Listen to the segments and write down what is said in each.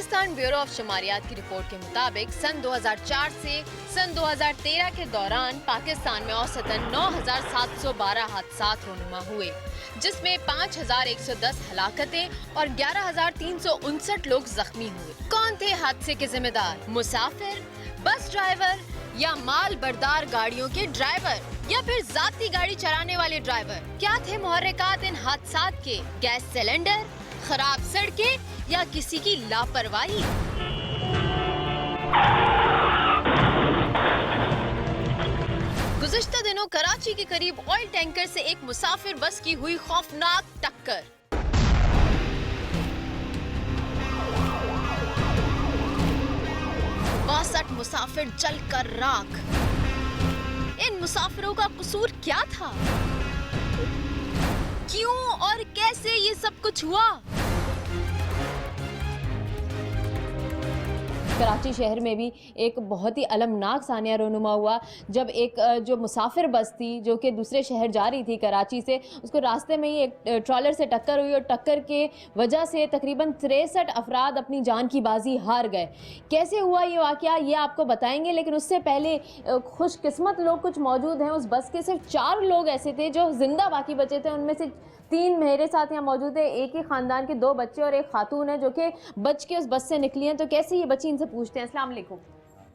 Pakistan bureau of शुमारियात की report के मुताबिक सन 2004 से सन 2013 के दौरान पाकिस्तान में औसतन 9,712 हादसात रोनुमा हुए, जिसमें 5,110 हलाकतें और 11,359 लोग जख्मी हुए। कौन थे हादसे के जिम्मेदार? मुसाफिर, बस ड्राइवर या माल बरदार गाड़ियों के ड्राइवर या फिर जाती गाड़ी चलाने वाले ड्राइवर? क्या थे मुहर्रिकात इन हादसात के? गैस सिलेंडर, खराब सड़कें या किसी की लापरवाही? गुज़िश्ता दिनों कराची के करीब ऑयल टैंकर से एक मुसाफिर बस की हुई खौफनाक टक्कर। 62 मुसाफिर जलकर राख। इन मुसाफिरों का कसूर क्या था? क्यों और कैसे ये सब कुछ हुआ? कराची शहर में भी एक बहुत ही अलमनाक सानिया रोनुमा हुआ जब एक जो मुसाफिर बस थी जो कि दूसरे शहर जा रही थी कराची से, उसको रास्ते में ही एक ट्रॉलर से टक्कर हुई और टक्कर के वजह से तकरीबन 63 अफराद अपनी जान की बाजी हार गए। कैसे हुआ ये वाक़या ये आपको बताएंगे, लेकिन उससे पहले खुशकिस्मत लोग कुछ मौजूद हैं। उस बस के सिर्फ 4 लोग ऐसे थे जो जिंदा बाकी बचे थे, उनमें से 3 मेरे साथ यहाँ मौजूद है। एक ही ख़ानदान के 2 बच्चे और एक खातून है जो कि बच के उस बस से निकली हैं। तो कैसे ये बची, इनसे पूछते हैं। अस्सलाम वालेकुम।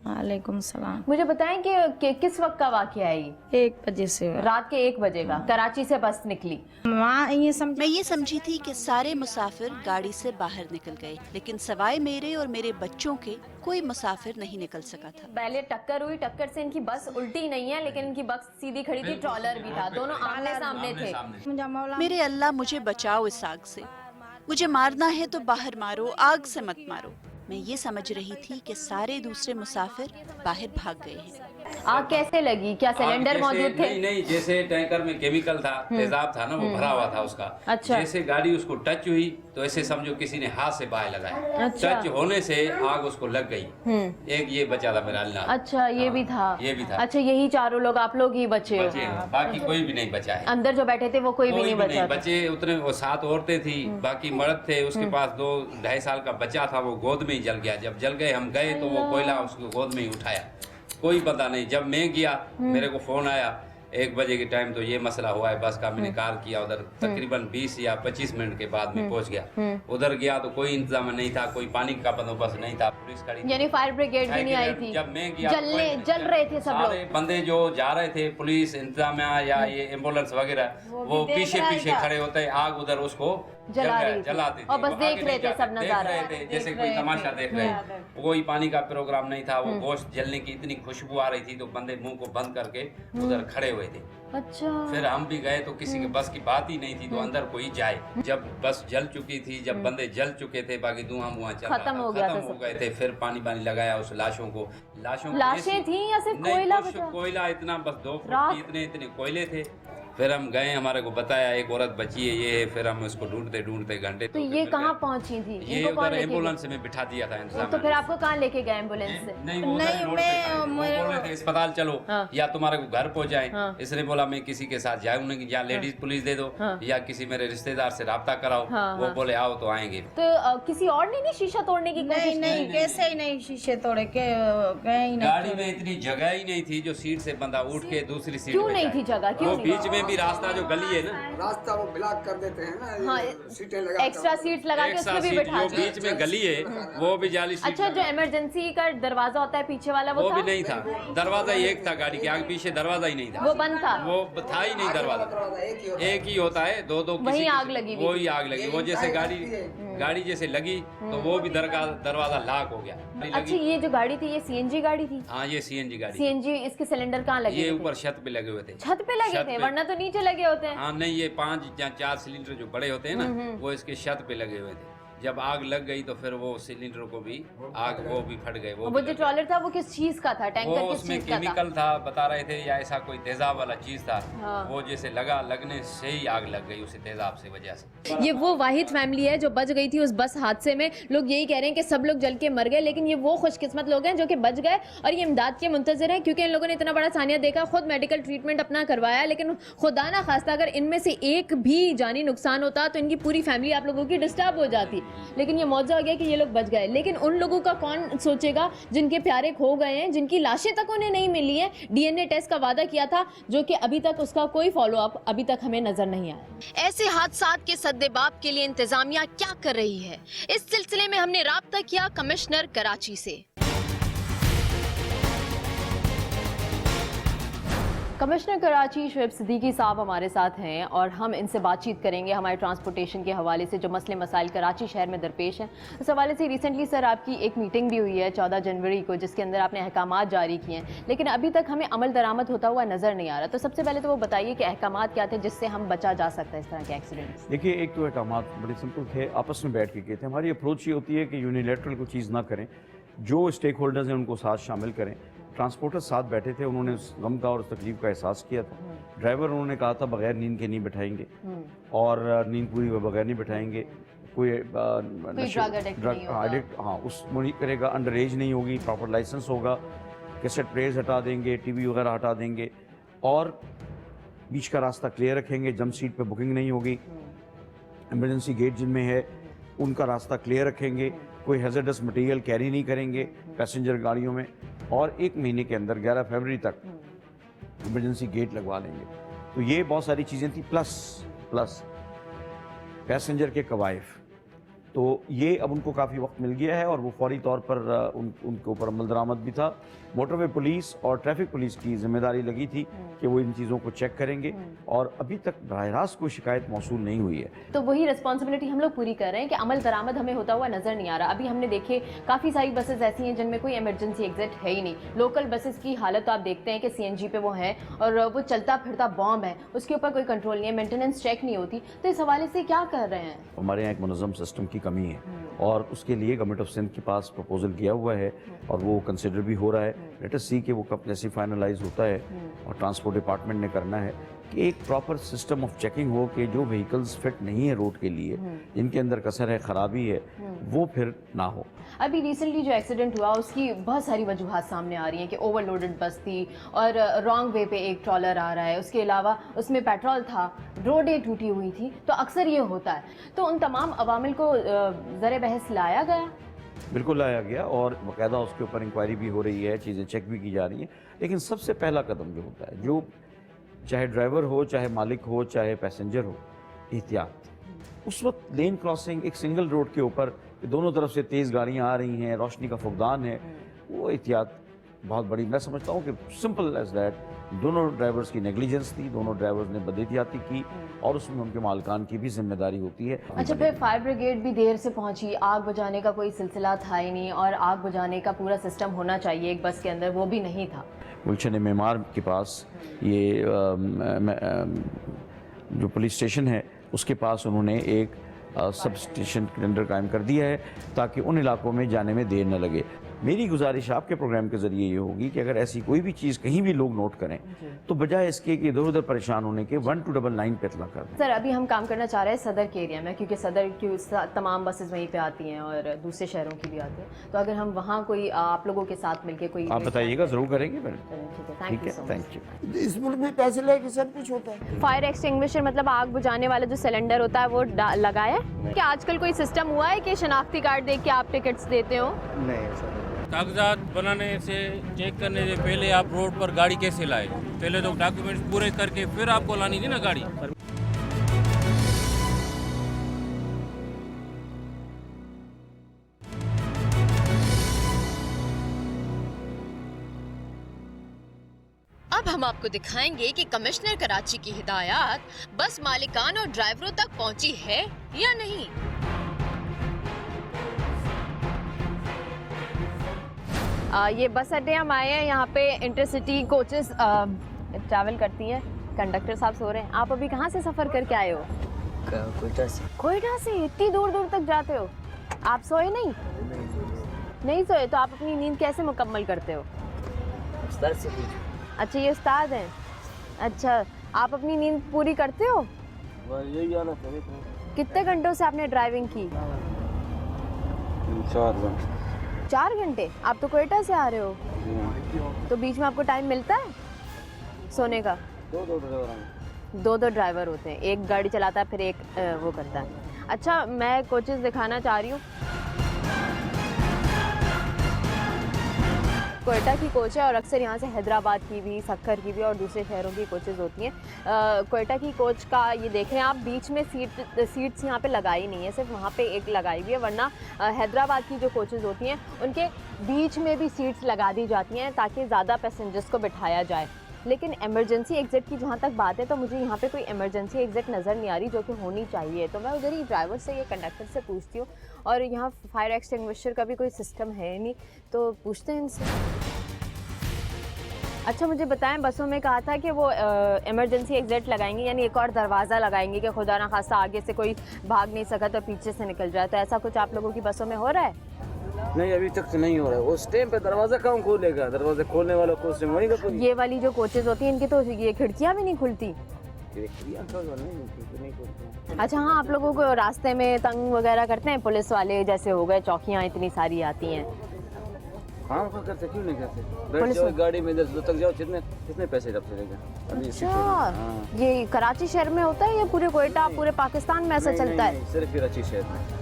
वालेकुम सलाम। मुझे बताएं कि किस वक्त का वाक़या है ये? 1 बजे से। रात के 1 बजे का कराची से बस निकली। मैं ये समझी थी कि सारे मुसाफिर गाड़ी से बाहर निकल गए, लेकिन सवाए मेरे और मेरे बच्चों के कोई मुसाफिर नहीं निकल सका था। पहले टक्कर हुई, टक्कर से इनकी बस उल्टी नहीं है लेकिन इनकी बस सीधी खड़ी थी, ट्रॉलर भी था, दोनों आमने सामने थे। मेरे अल्लाह मुझे बचाओ इस आग से, मुझे मारना है तो बाहर मारो, आग से मत मारो। मैं ये समझ रही थी कि सारे दूसरे मुसाफिर बाहर भाग गए हैं। आग कैसे लगी? क्या सिलेंडर मौजूद थे? नहीं, जैसे टैंकर में केमिकल था, तेजाब था ना, वो भरा हुआ था उसका। अच्छा। जैसे गाड़ी उसको टच हुई तो ऐसे समझो किसी ने हाथ से बाहर लगाया। अच्छा। टच होने से आग उसको लग गई। एक ये बचा था मेरा अल्लाह। अच्छा, ये भी था। ये भी था। अच्छा, यही 4 लोग आप लोग ही बचे हो? बाकी कोई भी नहीं बचा है। अंदर जो बैठे थे वो कोई भी नहीं बचा? बचे उतने, वो 7 औरतें थी, बाकी मर्द थे। उसके पास 2-2.5 साल का बच्चा था, वो गोद में ही जल गया। जब जल गए, हम गए तो वो कोयला उसको गोद में ही उठाया, कोई पता नहीं। जब मैं गया मेरे को फोन आया 1 बजे के टाइम, तो ये मसला हुआ है बस का। मैंने कॉल किया उधर, तकरीबन 20 या 25 मिनट के बाद में पहुंच गया। उधर गया तो कोई इंतजाम नहीं था, कोई पानी का बंदोबस्त नहीं था, पुलिस खड़ी, यानी फायर ब्रिगेड भी नहीं आई थी। जब मैं गया जल रहे थे सब लोग। बंदे जो जा रहे थे, पुलिस इंतजामिया या ये एम्बुलेंस वगैरह, वो पीछे पीछे खड़े होते, आग उधर उसको जलाते थे और बस देख रहे थे, सब नजारा देख रहे थे जैसे कोई तमाशा देख रहे हैं। कोई पानी का प्रोग्राम नहीं था। वो गोश्त जलने की इतनी खुशबू आ रही थी तो बंदे मुंह को बंद करके उधर खड़े हुए थे। अच्छा। फिर हम भी गए तो किसी के बस की बात ही नहीं थी तो अंदर कोई जाए। जब बस जल चुकी थी, जब बंदे जल चुके थे, बाकी धुआं खत्म हो गए थे, फिर पानी लगाया उस लाशों को। लाशें थी या सिर्फ कोयला बचा? कोयला इतना, बस 2 फुट की इतने कोयले थे। फिर हम गए, हमारे को बताया एक औरत बची है ये, फिर हम उसको ढूंढते घंटे। तो ये कहाँ पहुँची थी? ये उधर एम्बुलेंस में बिठा दिया था इंतजाम। तो फिर आपको कहाँ लेके गए एम्बुलेंस से? नहीं, बोले थे अस्पताल चलो या तुम्हारे को घर पहुँचाए। इसने बोला मैं किसी के साथ जाऊँ, या लेडीज पुलिस दे दो या किसी मेरे रिश्तेदार से राब्ता कराओ। वो बोले आओ तो आएंगे। तो किसी और ने शीशा तोड़ने की कोशिश? नहीं, कैसे ही नहीं शीशे तोड़े के गए ही नहीं। गाड़ी में इतनी जगह ही नहीं थी जो सीट से बंदा उठ के दूसरी सीट। क्यों नहीं थी जगह? क्यों? बीच में भी रास्ता जो गली है ना, रास्ता वो ब्लॉक कर देते हैं ना। हाँ, सीटें लगा, एक्स्ट्रा सीट्स लगा के उसमें भी बैठा जो बीच में गली है वो भी जाली सीट। अच्छा, जो इमरजेंसी का दरवाजा होता है पीछे वाला, वो भी नहीं था। दरवाजा ही एक था, गाड़ी के आगे पीछे दरवाजा ही नहीं था, वो बंद था। वो था ही नहीं दरवाजा, एक ही होता है। 2-2 वही आग लगी, वही आग लगी। वो जैसे गाड़ी जैसे लगी तो वो भी दरवाजा लॉक हो गया। अच्छा, ये जो गाड़ी थी ये सीएनजी गाड़ी थी? हाँ, ये सीएनजी गाड़ी। सीएनजी, इसके सिलेंडर कहाँ लगे? ये ऊपर छत पे लगे हुए थे। छत पे लगे थे, वरना तो नीचे लगे होते हैं। हाँ नहीं, ये 5 या 4 सिलेंडर जो बड़े होते हैं ना, वो इसके छत पे लगे हुए थे। जब आग लग गई तो फिर वो सिलेंडर को भी वो भी फट गए। वो जो ट्रॉलर था वो किस चीज का था? टैंकर किस उसमें चीज का था? केमिकल था बता रहे थे, या ऐसा कोई तेजाब वाला चीज था। वो जैसे लगने से ही आग लग गई उसी तेजाब से वजह से। ये वो वाहिद फैमिली है जो बच गई थी उस बस हादसे में। लोग यही कह रहे हैं कि सब लोग जल के मर गए, लेकिन ये वो खुशकिस्मत लोग हैं जो कि बच गए और ये इमदाद के मुंतजर हैं, क्योंकि इन लोगों ने इतना बड़ा सानिया देखा, खुद मेडिकल ट्रीटमेंट अपना करवाया, लेकिन खुदा ना खास्ता अगर इनमें से एक भी जानी नुकसान होता तो इनकी पूरी फैमिली आप लोगों की डिस्टर्ब हो जाती। लेकिन ये मौजूद हो गया कि ये लोग बच गए। लेकिन उन लोगों का कौन सोचेगा जिनके प्यारे खो गए हैं, जिनकी लाशें तक उन्हें नहीं मिली हैं। डीएनए टेस्ट का वादा किया था, जो कि अभी तक उसका कोई फॉलोअप अभी तक हमें नजर नहीं आया। ऐसे हादसात के सद्देबाब के लिए इंतजामिया क्या कर रही है, इस सिलसिले में हमने राब्ता किया कमिश्नर कराची से। कमिश्नर कराची शुएब सिद्दीकी साहब हमारे साथ हैं और हम इनसे बातचीत करेंगे हमारे ट्रांसपोर्टेशन के हवाले से जो मसले मसाइल कराची शहर में दरपेश हैं। उस हवाले से रिसेंटली सर आपकी एक मीटिंग भी हुई है 14 जनवरी को, जिसके अंदर आपने अहकामात जारी किए हैं, लेकिन अभी तक हमें अमल दरामद होता हुआ नज़र नहीं आ रहा। तो सबसे पहले तो वो बताइए कि अहकामात क्या थे जिससे हम बचा जा सकता है इस तरह के एक्सीडेंट से। देखिए, एक तो अहकामात बड़े सिंपल थे, आपस में बैठ के किए थे। हमारी अप्रोच ये होती है कि यूनिलैटरल कोई चीज़ ना करें, जो स्टेक होल्डर्स हैं उनको साथ शामिल करें। ट्रांसपोर्टर साथ बैठे थे, उन्होंने उस गम का और उस तकलीफ का एहसास किया था। ड्राइवर उन्होंने कहा था बगैर नींद के नहीं बैठाएंगे और नींद पूरी हुए बगैर नहीं बैठाएंगे। कोई ड्रग एडिक्ट उस नहीं करेगा, अंडर एज नहीं होगी, प्रॉपर लाइसेंस होगा, कैसेट प्लेयर्स हटा देंगे, टीवी वगैरह हटा देंगे और बीच का रास्ता क्लियर रखेंगे। जंप सीट पे बुकिंग नहीं होगी, इमरजेंसी गेट जिनमें है उनका रास्ता क्लियर रखेंगे, कोई हैजर्डस मटेरियल कैरी नहीं करेंगे पैसेंजर गाड़ियों में, और 1 महीने के अंदर 11 फरवरी तक इमरजेंसी गेट लगवा लेंगे। तो ये बहुत सारी चीज़ें थी, प्लस पैसेंजर के कवायफ। तो ये अब उनको काफ़ी वक्त मिल गया है और वो फौरी तौर पर उनके ऊपर अमल दरामद भी था। मोटरवे पुलिस और ट्रैफिक पुलिस की जिम्मेदारी लगी थी कि वो इन चीज़ों को चेक करेंगे और अभी तक बराह रास्त कोई शिकायत मौसूल नहीं हुई है। तो वही रिस्पॉन्सिबिलिटी हम लोग पूरी कर रहे हैं कि अमल दरामद हमें होता हुआ नज़र नहीं आ रहा। अभी हमने देखे काफ़ी सारी बसेस ऐसी हैं जिनमें कोई इमरजेंसी एग्जिट है ही नहीं। लोकल बसेस की हालत तो आप देखते हैं कि CNG पे वो है और वो चलता फिरता बॉम्ब है, उसके ऊपर कोई कंट्रोल नहीं है, मेंटेनेंस चेक नहीं होती। तो इस हवाले से क्या कर रहे हैं? हमारे यहाँ एक मुनज़्ज़म सिस्टम की कमी है और उसके लिए गवर्नमेंट ऑफ सिंध के पास प्रपोजल किया हुआ है और वो कंसिडर भी हो रहा है। लेट अस सी कि वो कब जैसे फाइनलाइज होता है और ट्रांसपोर्ट डिपार्टमेंट ने करना है कि एक प्रॉपर सिस्टम ऑफ चेकिंग हो कि जो व्हीकल्स फिट नहीं है रोड के लिए, जिनके अंदर कसर है, ख़राबी है, वो फिर ना हो। अभी रिसेंटली जो एक्सीडेंट हुआ उसकी बहुत सारी वजूहात सामने आ रही हैं कि ओवरलोडेड बस थी और रॉन्ग वे पे एक ट्रॉलर आ रहा है, उसके अलावा उसमें पेट्रोल था, रोडें टूटी हुई थी। तो अक्सर ये होता है, तो उन तमाम अवामिल को ज़र बहस लाया गया? बिल्कुल लाया गया और बाकायदा उसके ऊपर इंक्वायरी भी हो रही है, चीज़ें चेक भी की जा रही हैं। लेकिन सबसे पहला कदम जो होता है, जो चाहे ड्राइवर हो, चाहे मालिक हो, चाहे पैसेंजर हो, एहतियात। उस वक्त लेन क्रॉसिंग एक सिंगल रोड के ऊपर दोनों तरफ से तेज़ गाड़ियाँ आ रही हैं, रोशनी का फुकदान है, वो एहतियात बहुत बड़ी, मैं समझता हूँ कि सिंपल एज दैट दोनों ड्राइवर्स की नेग्लिजेंस थी, दोनों ड्राइवर्स ने बदएहतियाती की और उसमें उनके मालकान की भी जिम्मेदारी होती है। अच्छा, फिर फायर ब्रिगेड भी देर से पहुंची, आग बुझाने का कोई सिलसिला था ही नहीं और आग बुझाने का पूरा सिस्टम होना चाहिए एक बस के अंदर, वो भी नहीं था। गुलशन मेमार के पास ये जो पुलिस स्टेशन है उसके पास उन्होंने एक सब स्टेशन टेंडर कायम कर दिया है ताकि उन इलाकों में जाने में देर न लगे। मेरी गुजारिश आपके प्रोग्राम के ज़रिए ये होगी कि अगर ऐसी कोई भी चीज़ कहीं भी लोग नोट करें तो बजाय इसके कि इधर उधर परेशान होने के 1299 पे इत्तला कर दें। सर, अभी हम काम करना चाह रहे हैं सदर के एरिया में, क्योंकि सदर की तमाम बसेस वहीं पे आती हैं और दूसरे शहरों की भी आती हैं। तो अगर हम वहाँ कोई आप लोगों के साथ मिलके कोई आप बताइएगा, ज़रूर करेंगे मैडम। ठीक है, thank you so much. Thank you. इस मुल्क में पैसे लेके सब कुछ होता है। फायर एक्सटिंग्विशर मतलब आग बुझाने वाला जो सिलेंडर होता है वो लगाया है? क्या आजकल कोई सिस्टम हुआ है कि शनाख्ती कार्ड देख के आप टिकट्स देते हो? नहीं सर, कागजात बनाने से, चेक करने से पहले आप रोड पर गाड़ी कैसे लाए? पहले तो डॉक्यूमेंट्स पूरे करके फिर आपको लानी थी ना गाड़ी। अब हम आपको दिखाएंगे कि कमिश्नर कराची की हिदायत बस मालिकान और ड्राइवरों तक पहुंची है या नहीं। ये बस अड्डे हम आए हैं, यहाँ पे इंटरसिटी कोचेस ट्रैवल करती हैं। कंडक्टर साहब सो रहे हैं। आप अभी कहाँ से सफ़र करके आए हो? कोयटा से। कोयटा से? इतनी दूर दूर तक जाते हो? आप सोए नहीं? नहीं सोए? तो आप अपनी नींद कैसे मुकम्मल करते हो? अच्छा, ये उस्ताद हैं। अच्छा, आप अपनी नींद पूरी करते हो? कितने घंटों से आपने ड्राइविंग की? 4 घंटे। आप तो कोयटा से आ रहे हो, तो बीच में आपको टाइम मिलता है सोने का? दो ड्राइवर होते हैं, एक गाड़ी चलाता है फिर एक वो करता है। अच्छा, मैं कोचेस दिखाना चाह रही हूँ। कोयटा की कोच है और अक्सर यहाँ से हैदराबाद की भी, सक्कर की भी और दूसरे शहरों की कोचेज़ होती हैं। कोयटा की कोच का ये देख रहे हैं आप, बीच में सीट्स यहाँ पे लगाई नहीं है, सिर्फ वहाँ पे एक लगाई हुई है, वरना हैदराबाद की जो कोचेज़ होती हैं उनके बीच में भी सीट्स लगा दी जाती हैं ताकि ज़्यादा पैसेंजर्स को बिठाया जाए। लेकिन इमरजेंसी एग्ज़िट की जहाँ तक बात है तो मुझे यहाँ पे कोई इमरजेंसी एग्ज़िट नज़र नहीं आ रही जो कि होनी चाहिए। तो मैं उधर ही ड्राइवर से या कंडक्टर से पूछती हूँ, और यहाँ फायर एक्सटिंग्विशर का भी कोई सिस्टम है नहीं, तो पूछते हैं इनसे। अच्छा, मुझे बताएं, बसों में कहा था कि वो इमरजेंसी एग्ज़िट लगाएंगे, यानी एक और दरवाज़ा लगाएंगे कि खुदा ना खास्ता आगे से कोई भाग नहीं सका तो पीछे से निकल जाए, तो ऐसा कुछ आप लोगों की बसों में हो रहा है? नहीं, अभी तक तो नहीं हो रहा है। उस टाइम पे दरवाजा कौन खोलेगा? दरवाजा खोलने वाला को सिम वही का। ये वाली जो कोचेज़ होती हैं इनकी तो ये खिड़कियाँ भी नहीं खुलती। अच्छा हाँ, आप लोगों को रास्ते में तंग वगैरह करते हैं पुलिस वाले, जैसे हो गए चौकियाँ इतनी सारी आती हैं? हाँ करते, क्यों नहीं करते? बैठ जाओ गाड़ी में, इधर तक जाओ, कितने पैसे रख लेगा? अच्छा, ये कराची शहर में होता है या पूरे कोयटा, पूरे पाकिस्तान में ऐसा चलता है? सिर्फ कराची शहर में।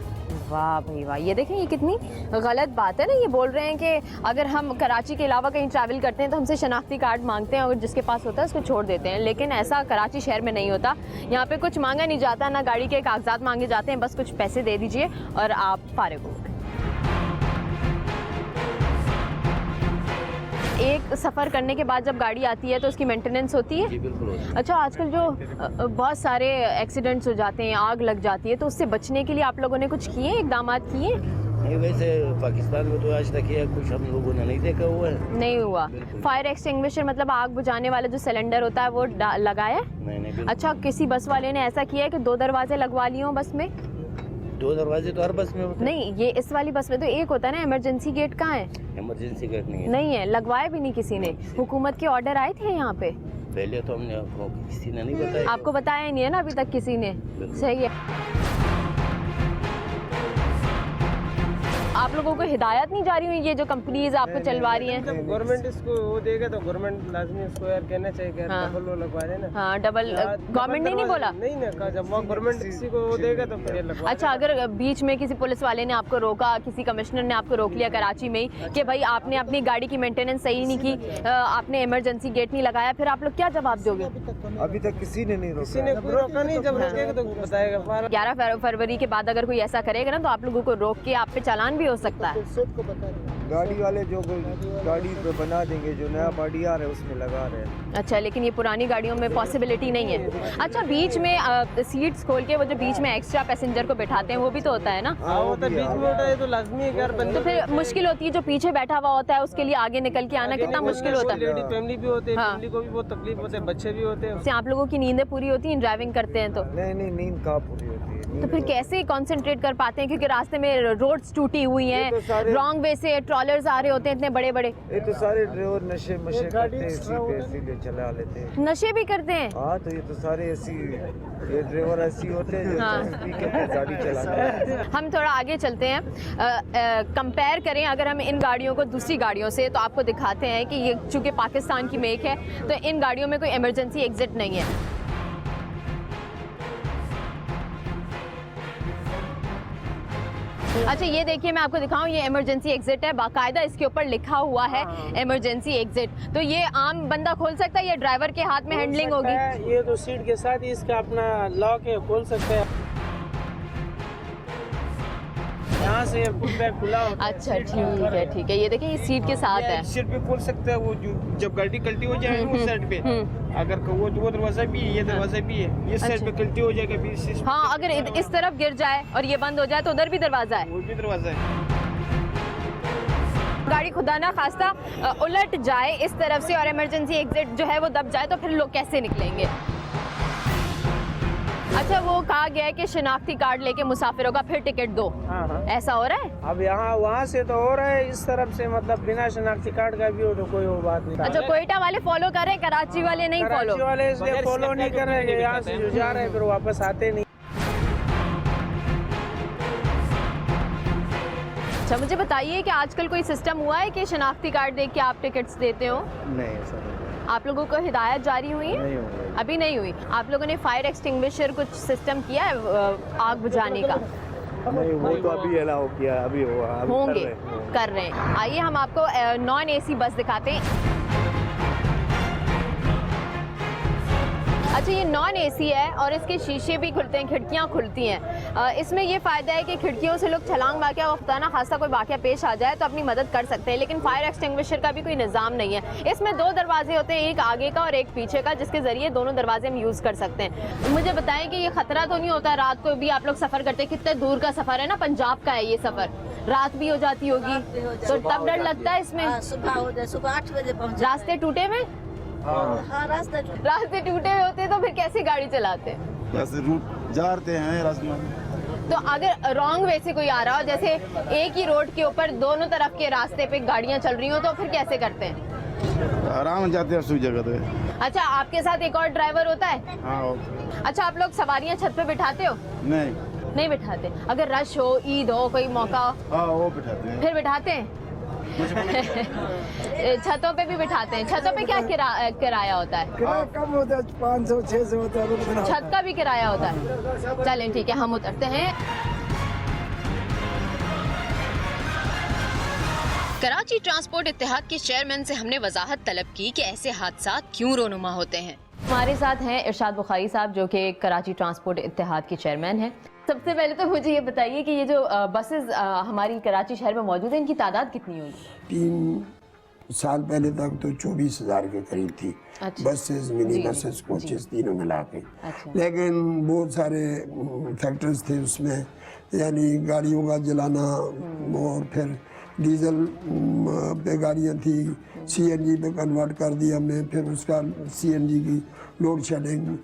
वाह भाई वाह, ये देखें, ये कितनी गलत बात है ना। ये बोल रहे हैं कि अगर हम कराची के अलावा कहीं ट्रैवल करते हैं तो हमसे शनाख्ती कार्ड मांगते हैं, और जिसके पास होता है उसको छोड़ देते हैं, लेकिन ऐसा कराची शहर में नहीं होता। यहाँ पे कुछ मांगा नहीं जाता, ना गाड़ी के कागजात मांगे जाते हैं, बस कुछ पैसे दे दीजिए और आप फारिग हो। एक सफ़र करने के बाद जब गाड़ी आती है तो उसकी मेंटेनेंस होती है? जी बिल्कुल होती है। अच्छा, आजकल जो बहुत सारे एक्सीडेंट्स हो जाते हैं, आग लग जाती है, तो उससे बचने के लिए आप लोगों ने कुछ किए, इकदाम किए? नहीं, वैसे पाकिस्तान में तो आज तक ये कुछ हम लोगों ने नहीं देखा हुआ है। नहीं हुआ। फायर एक्सटिंग्विशर मतलब आग बुझाने वाला जो सिलेंडर होता है वो लगाया है? नहीं। अच्छा, किसी बस वाले ने ऐसा किया है कि 2 दरवाजे लगवा लिए हों बस में? 2 दरवाजे तो हर बस में होते हैं। नहीं, ये इस वाली बस में तो एक होता है ना। इमरजेंसी गेट कहाँ है? इमरजेंसी गेट नहीं है। नहीं है, लगवाया भी नहीं किसी ने। हुकूमत के ऑर्डर आए थे यहाँ पे? पहले तो हमने किसी ने नहीं बताया। आपको बताया ही नहीं है ना अभी तक किसी ने? सही है। आप लोगों को हिदायत नहीं जा रही हुई, ये जो कंपनीज आपको चलवा रही हैं? गवर्नमेंट इसको वो देगा तो गवर्नमेंट लाजमी इसको यार कहना चाहिए कि हाँ। डबल वो लगवा देना। हाँ, डबल गवर्नमेंट ने नहीं बोला? नहीं ना कहा, जब वो गवर्नमेंट किसी को वो देगा तो फिर ये लगवा। अच्छा, अगर बीच में किसी पुलिस वाले ने आपको रोका, किसी कमिश्नर ने आपको रोक लिया कराची में ही कि भाई आपने अपनी गाड़ी की मेंटेनेंस सही नहीं की, आपने इमरजेंसी गेट नहीं लगाया, फिर आप लोग क्या जवाब दोगे? अभी तक किसी ने नहीं रोका। किसी ने रोका नहीं, जब रोकेगा तो बताएगा। 11 फरवरी के बाद अगर कोई ऐसा करेगा ना तो आप लोगों को रोक के आप पे चालान भी हो सकता है। गाड़ी वाले जो गाड़ी पे बना देंगे, जो नया बॉडी आ रहा है उसमें लगा रहे हैं। अच्छा, लेकिन ये पुरानी गाड़ियों में पॉसिबिलिटी नहीं है। अच्छा, बीच में सीट्स खोल के वो जो बीच में एक्स्ट्रा पैसेंजर को बैठाते हैं वो भी तो होता है ना? हाँ, वो तो बीच में होता है तो लाजमी है यार। तो फिर मुश्किल होती है, जो पीछे बैठा हुआ होता है उसके लिए आगे निकल के आना कितना मुश्किल होता है। लेडी फैमिली भी होते हैं, हाँ। फैमिली को भी बहुत तकलीफ होते हैं, बच्चे भी होते हैं। आप लोगों की नींदें पूरी होती हैं ड्राइविंग करते हैं तो? नहीं, नींद कहाँ पूरी होती है। तो फिर कैसे कंसंट्रेट कर पाते हैं, क्योंकि रास्ते में रोड्स टूटी हुई हैं, रॉन्ग वे से ट्रॉलर्स आ रहे होते हैं इतने बड़े बड़े। ये तो सारे ड्राइवर नशे करते हैं, इसीलिए चला लेते हैं। नशे भी करते हैं? हाँ, तो ये तो सारे ऐसी, ये ड्राइवर ऐसी होते हैं जो हाँ। पी के फिर गाड़ी चलाते हैं। हम थोड़ा आगे चलते हैं, कंपेयर करें अगर हम इन गाड़ियों को दूसरी गाड़ियों से, तो आपको दिखाते हैं कि ये चूँकि पाकिस्तान की मेक है तो इन गाड़ियों में कोई इमरजेंसी एग्जिट नहीं है। अच्छा, ये देखिए, मैं आपको दिखाऊं, ये इमरजेंसी एग्जिट है, बाकायदा इसके ऊपर लिखा हुआ है इमरजेंसी एग्जिट। तो ये आम बंदा खोल सकता है या ड्राइवर के हाथ में हैंडलिंग होगी? ये तो सीट के साथ ही इसका अपना लॉक है, खोल सकते हैं। यहाँ से फुट बैग खुला होता है। अच्छा, ठीक है। ये देखिए, ये सीट के साथ है। सीट पे खोल सकते हैं, वो जब गाड़ी कल्टी हो जाए उस साइड पे, अगर वो दरवाजा भी है, ये दरवाजा भी है, इस साइड पे कल्टी हो जाएगा। हाँ, अगर इस तरफ गिर जाए और ये बंद हो जाए तो उधर भी दरवाजा है। वो भी दरवाजा है। गाड़ी खुदा ना खास्ता उलट जाए इस तरफ से और इमरजेंसी एग्जिट जो है वो दब जाए तो फिर लोग कैसे निकलेंगे? अच्छा, वो कहा गया है कि शिनाख्ती कार्ड लेके मुसाफिरों का फिर टिकट दो। हाँ। ऐसा हो रहा है? अब यहाँ वहाँ से तो हो रहा है, इस तरफ से मतलब बिना शनाख्ती कार्ड का भी हो तो कोई वो बात नहीं। अच्छा, कोयटा वाले फॉलो कर रहे हैं, कराची वाले नहीं फॉलो? कराची वाले इसलिए फॉलो नहीं कर रहे हैं, यहाँ से जो जा रहे हैं फिर वापस आते नहीं। अच्छा, मुझे बताइए कि आजकल कोई सिस्टम हुआ है कि शनाख्ती कार्ड देख के आप टिकट्स देते हो? नहीं सर, आप लोगों को हिदायत जारी हुई है? नहीं हुआ। अभी नहीं हुई। आप लोगों ने फायर एक्सटिंग्विशर कुछ सिस्टम किया है आग बुझाने का? नहीं, वो तो अभी अलाउ किया, अभी हुआ, अभी होंगे, कर रहे हैं। आइए हम आपको नॉन एसी बस दिखाते हैं। अच्छा, ये नॉन एसी है और इसके शीशे भी खुलते हैं, खिड़कियां खुलती हैं। इसमें ये फ़ायदा है कि खिड़कियों से लोग छलांग मार के वक्ताना खासा कोई वाक़या पेश आ जाए तो अपनी मदद कर सकते हैं, लेकिन फायर एक्सटिंग्विशर का भी कोई निज़ाम नहीं है। इसमें 2 दरवाजे होते हैं, एक आगे का और एक पीछे का, जिसके ज़रिए दोनों दरवाजे हम यूज़ कर सकते हैं। मुझे बताएं कि ये ख़तरा तो नहीं होता? रात को भी आप लोग सफ़र करते हैं, कितने दूर का सफ़र है ना, पंजाब का है ये सफ़र, रात भी हो जाती होगी, तो तब डर लगता है इसमें? सुबह हो जाए, सुबह 8 बजे पहुँचे। रास्ते टूटे में? हाँ, रास्ते टूटे हुए होते तो फिर कैसे गाड़ी चलाते हैं? जैसे रूट जाते हैं रास्ते में। तो अगर रॉन्ग वे से कोई आ रहा हो, जैसे एक ही रोड के ऊपर दोनों तरफ के रास्ते पे गाड़ियां चल रही हो, तो फिर कैसे करते हैं? आराम से जाते हैं उस जगह पे। अच्छा, आपके साथ एक और ड्राइवर होता है? हाँ। अच्छा, आप लोग सवारियां छत पे बिठाते हो? नहीं बिठाते। अगर रश हो, ईद हो, कोई मौका हो, हाँ, वो बिठाते हैं। फिर बिठाते हैं? छतों पे भी बिठाते हैं। छतों पे क्या किराया होता है? किराया कम होता है, 500-600 होता है। छत का भी किराया होता है? चलें ठीक है, हम उतरते हैं। कराची ट्रांसपोर्ट इत्तेहाद के चेयरमैन से हमने वजाहत तलब की कि ऐसे हादसा क्यों रोनुमा होते हैं। हमारे साथ हैं इरशाद बुखारी साहब, जो कि कराची ट्रांसपोर्ट इत्तेहाद के चेयरमैन हैं। सबसे पहले तो मुझे ये बताइए कि ये जो बसेस हमारी कराची शहर में मौजूद है, इनकी तादाद कितनी होगी? 3 साल पहले तक तो 24,000 के करीब थी। अच्छा। बसेस, मिनी बसेस, कोचेस तीनों मिला के। अच्छा। लेकिन बहुत सारे फैक्टर्स थे उसमें, यानी गाड़ियों का जलाना और फिर डीजल पे गाड़ियाँ थी, सीएनजी पे कन्वर्ट कर दिया हमने, फिर उसका सीएनजी की लोड शेडिंग,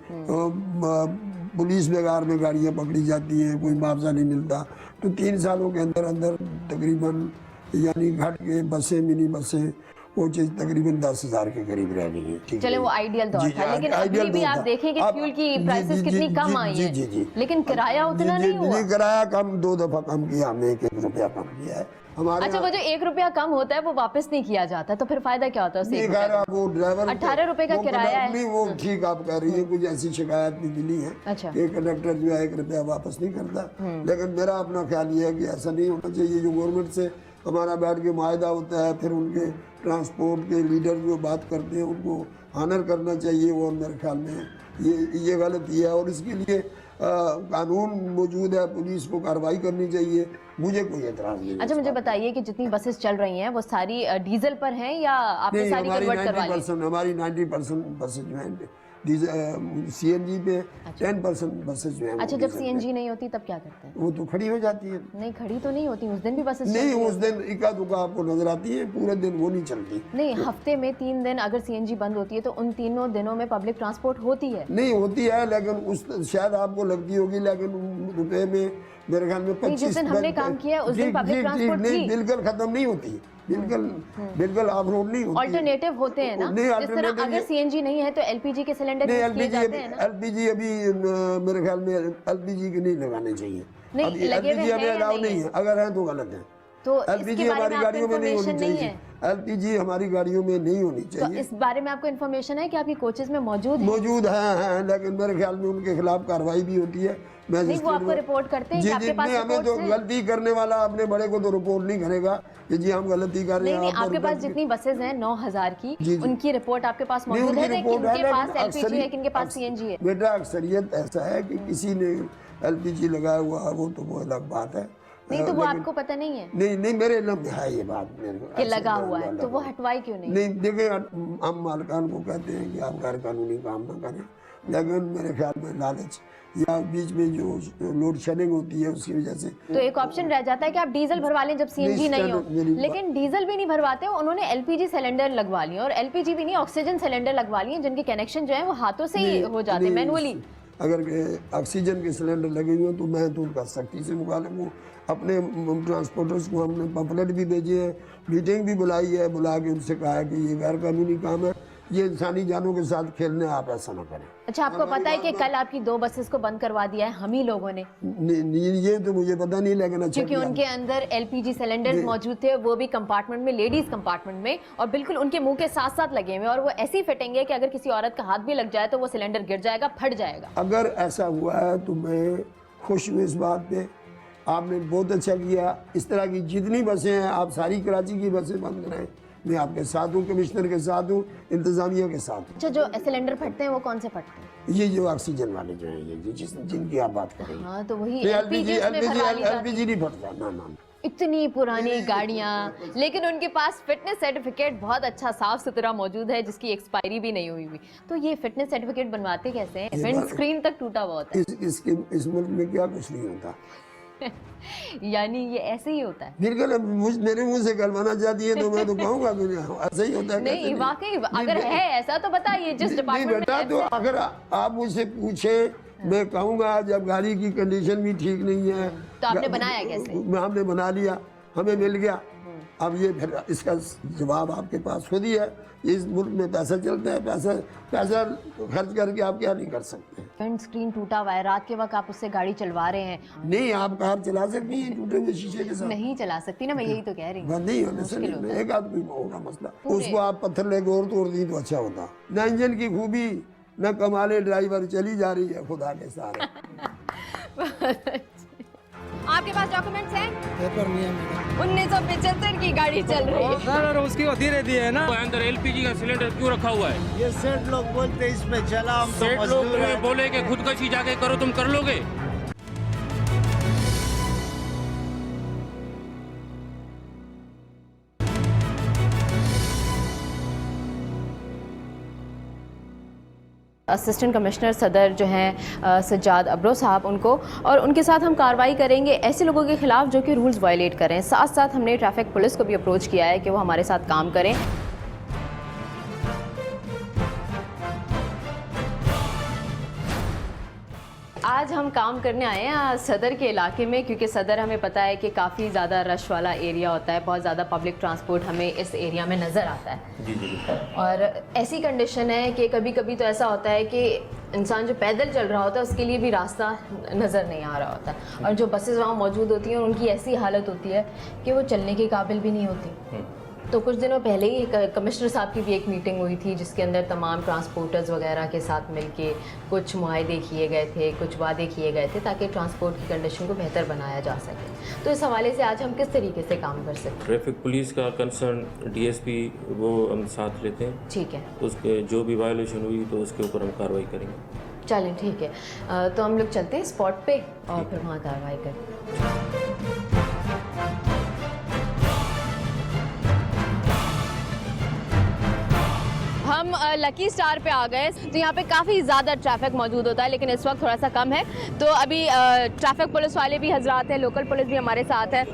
पुलिस बेगार में गाड़ियाँ पकड़ी जाती हैं, कोई मुआवजा नहीं मिलता। तो 3 सालों के अंदर अंदर तकरीबन यानी घट के बसें, मिनी बसें, वो चीज़ तकरीबन 10,000 के करीब रह गई है। चले, वो आइडियल दौर था, लेकिन अभी भी आप देखें कि फ्यूल की प्राइसेस कितनी कम आई है, लेकिन किराया उतना नहीं हुआ। किराया कम 2 दफ़ा कम किया हमने, 1 रुपया कम किया है हमारे। अच्छा, वो जो 1 रुपया कम होता है वो वापस नहीं किया जाता, तो फिर फायदा क्या होता है उससे? वो ड्राइवर 18 रुपए का किराया है। नहीं, वो ठीक आप कह रही है, कुछ ऐसी शिकायत भी मिली है। अच्छा। कि कंडक्टर जो है 1 रुपया वापस नहीं करता, लेकिन मेरा अपना ख्याल ये है कि ऐसा नहीं होना चाहिए। जो गवर्नमेंट से हमारा बैठ के मुआहदा होता है, फिर उनके ट्रांसपोर्ट के लीडर जो बात करते हैं उनको ऑनर करना चाहिए, और मेरे ख्याल में ये गलत ही है। और इसके लिए कानून मौजूद है, पुलिस को कार्रवाई करनी चाहिए, मुझे कोई एतराज़ नहीं। अच्छा, मुझे बताइए कि जितनी बसेस चल रही हैं वो सारी डीजल पर हैं या आपने सारी कन्वर्ट करवा ली? हमारी 90% बसेज जो हैं सीएनजी पे, 10% बसेज जो हैं। अच्छा, जब सीएनजी नहीं होती तब क्या करते हैं? वो तो खड़ी हो जाती है। नहीं, खड़ी तो नहीं होती, उस दिन भी बसेस नहीं, उस दिन इक्का दुक्का आपको नजर आती है, पूरे दिन वो नहीं चलती। नहीं, हफ्ते में 3 दिन अगर सीएनजी बंद होती है तो उन तीनों दिनों में पब्लिक ट्रांसपोर्ट होती है? नहीं होती है, लेकिन उस शायद आपको लगती होगी, लेकिन रुपए में मेरे ख्याल में 25। जिस दिन हमने काम किया उस दिन पब्लिक ट्रांसपोर्ट नहीं, बिल्कुल खत्म नहीं होती, बिल्कुल ऑफ रोड नहीं होती। अल्टरनेटिव होते हैं ना, जिस तरह अगर सीएनजी नहीं है तो एलपीजी के सिलेंडर यूज किए जाते हैं ना। एलपीजी अभी मेरे ख्याल में एलपीजी के नहीं लगाने चाहिए। नहीं, लगे हुए हमें अलाउ नहीं है, अगर है तो गलत है। तो एलपीजी हमारी गाड़ियों में नहीं होनी चाहिए, एलपीजी हमारी गाड़ियों में नहीं होनी चाहिए। तो इस बारे में आपको इन्फॉर्मेशन है कि आपकी कोचेज में मौजूद है, लेकिन मेरे ख्याल में उनके खिलाफ कार्रवाई भी होती है। नहीं, वो आपको रिपोर्ट करते हैं कि आपके पास हमें तो गलती करने वाला अपने बड़े को तो रिपोर्ट नहीं करेगा कि जी हम गलती कर रहे हैं। नहीं, आपके पास जितनी बसेज हैं 9,000 की, उनकी रिपोर्ट आपके पास मौजूद है कि किनके पास एलपीजी है, किनके पास सीएनजी है? बेटा, अक्सरियत ऐसा है कि किसी ने एलपीजी लगाया हुआ है, वो तो वो अलग बात है। नहीं, तो वो आपको पता नहीं है? नहीं, मेरे इल्म में है ये बात, मेरे कि लगा हुआ है, तो वो हटवाई क्यों नहीं? नहीं, देखिए हम मालकान को कहते हैं कि आप गैर कानूनी काम ना करें, लेकिन मेरे ख्याल में लालच या बीच में जो लोड शेडिंग होती है उसकी वजह से तो एक ऑप्शन रह जाता है कि आप डीजल भरवा लें जब सीएनजी नहीं हो, लेकिन डीजल भी नहीं भरवाते, उन्होंने एलपीजी सिलेंडर लगवा लिए, और एलपीजी भी नहीं, ऑक्सीजन सिलेंडर लगवा लिए, जिनके कनेक्शन जो है वो हाथों से ही हो जाते हैं, मैनुअली। अगर ऑक्सीजन के सिलेंडर लगे हुए हैं तो मैं तो उनका सख्ती से मुखालिफ हूँ। अपने ट्रांसपोर्टर्स को हमने पम्फलेट भी भेजे हैं, मीटिंग भी बुलाई है, बुला के उनसे कहा है कि ये गैर कानूनी काम है, ये इंसानी जानों के साथ खेलने, आप ऐसा ना करें। अच्छा, आपको पता है कि कल आपकी 2 बसेस को बंद करवा दिया है हम ही लोगों ने, ये तो मुझे पता नहीं, लेकिन अच्छा क्योंकि उनके अंदर LPG सिलेंडर्स मौजूद थे, वो भी कंपार्टमेंट में, लेडीज कंपार्टमेंट में, और बिल्कुल उनके मुंह के साथ साथ लगे हुए, और वो ऐसी फिटिंग है कि अगर किसी औरत का हाथ भी लग जाए तो वो सिलेंडर गिर जाएगा, फट जाएगा। अगर ऐसा हुआ है तो मैं खुश हूँ इस बात पे, आपने बहुत अच्छा किया। इस तरह की जितनी बसें हैं आप सारी कराची की बसें बंद कराएं, मैं आपके साथ हूँ, कमिश्नर के साथ हूँ, इंतजामिया के साथ हूँ। अच्छा, जो सिलेंडर फटते हैं वो कौन से फटते हैं? ये जो ऑक्सीजन वाले जो हैं, ये जिनकी आप बात करें। हाँ, तो वही LPG नहीं फटता ना। इतनी पुरानी गाड़ियाँ, लेकिन उनके पास फिटनेस सर्टिफिकेट बहुत अच्छा साफ सुथरा मौजूद है, जिसकी एक्सपायरी भी नहीं हुई हुई। तो ये फिटनेस सर्टिफिकेट बनवाते कैसे हैं? विंड स्क्रीन तक टूटा हुआ होता है। इस मुल्क में क्या कुछ नहीं होता। यानी ये ऐसे ही होता है। बिल्कुल, मेरे मुंह से गलवाना चाहती है तो मैं तो कहूँगा ऐसा ही होता है। नहीं, वाकई अगर है ऐसा तो बताइए, जिस डिपार्टमेंट में बेटा, तो अगर आप मुझसे पूछे, मैं कहूँगा जब गाड़ी की कंडीशन भी ठीक नहीं है तो आपने बनाया कैसे? हमने बना लिया, हमें मिल गया। अब ये फिर इसका जवाब आपके पास खुद ही है। इस मुल्क में पैसा चलता है, पैसा खर्च करके आप क्या नहीं कर सकते। विंड स्क्रीन टूटा हुआ है, रात के वक्त आप उससे गाड़ी चलवा रहे हैं। नहीं, आप कार चला सकती हैं टूटे हुए शीशे के साथ? नहीं चला सकती ना, मैं यही तो कह रही हूँ। नहीं होने से एक आदमी में होगा मसला। उसको आप पत्थर लेके और तोड़ दी तो अच्छा होता। न इंजन की खूबी, न कमाले ड्राइवर, चली जा रही है खुदा के सारे। आपके पास डॉक्यूमेंट्स हैं? पेपर नहीं है मेरा। 1975 की गाड़ी चल रही है सर, उसकी होती रहती है ना। अंदर LPG का सिलेंडर क्यों रखा हुआ है? ये सेठ लोग बोलते इसमें चला, हम सेठ लोग बोले कि खुदकशी जाके करो, तुम कर लोगे? असिस्टेंट कमिश्नर सदर जो हैं सज्जाद अब्रो साहब, उनको और उनके साथ हम कार्रवाई करेंगे ऐसे लोगों के खिलाफ जो कि रूल्स वायलेट करें। साथ साथ हमने ट्रैफिक पुलिस को भी अप्रोच किया है कि वो हमारे साथ काम करें। आज हम काम करने आए हैं सदर के इलाके में, क्योंकि सदर हमें पता है कि काफ़ी ज़्यादा रश वाला एरिया होता है, बहुत ज़्यादा पब्लिक ट्रांसपोर्ट हमें इस एरिया में नज़र आता है। जी। और ऐसी कंडीशन है कि कभी कभी तो ऐसा होता है कि इंसान जो पैदल चल रहा होता है उसके लिए भी रास्ता नज़र नहीं आ रहा होता, और जो बसेस वहाँ मौजूद होती हैं उनकी ऐसी हालत होती है कि वो चलने के काबिल भी नहीं होती। तो कुछ दिनों पहले ही कमिश्नर साहब की भी एक मीटिंग हुई थी, जिसके अंदर तमाम ट्रांसपोर्टर्स वगैरह के साथ मिलके कुछ मुआहदे किए गए थे, कुछ वादे किए गए थे, ताकि ट्रांसपोर्ट की कंडीशन को बेहतर बनाया जा सके। तो इस हवाले से आज हम किस तरीके से काम कर सकते हैं? ट्रैफिक पुलिस का कंसर्न DSP वो हम साथ लेते हैं। ठीक है, उसके जो भी वायलेशन हुई तो उसके ऊपर हम कार्रवाई करेंगे। चलें, ठीक है। तो हम लोग चलते हैं स्पॉट पे और फिर वहाँ कार्रवाई करें। हम लकी स्टार पे आ गए, तो यहाँ पे काफ़ी ज़्यादा ट्रैफिक मौजूद होता है, लेकिन इस वक्त थोड़ा सा कम है। तो अभी ट्रैफिक पुलिस वाले भी हजरात हैं, लोकल पुलिस भी हमारे साथ है,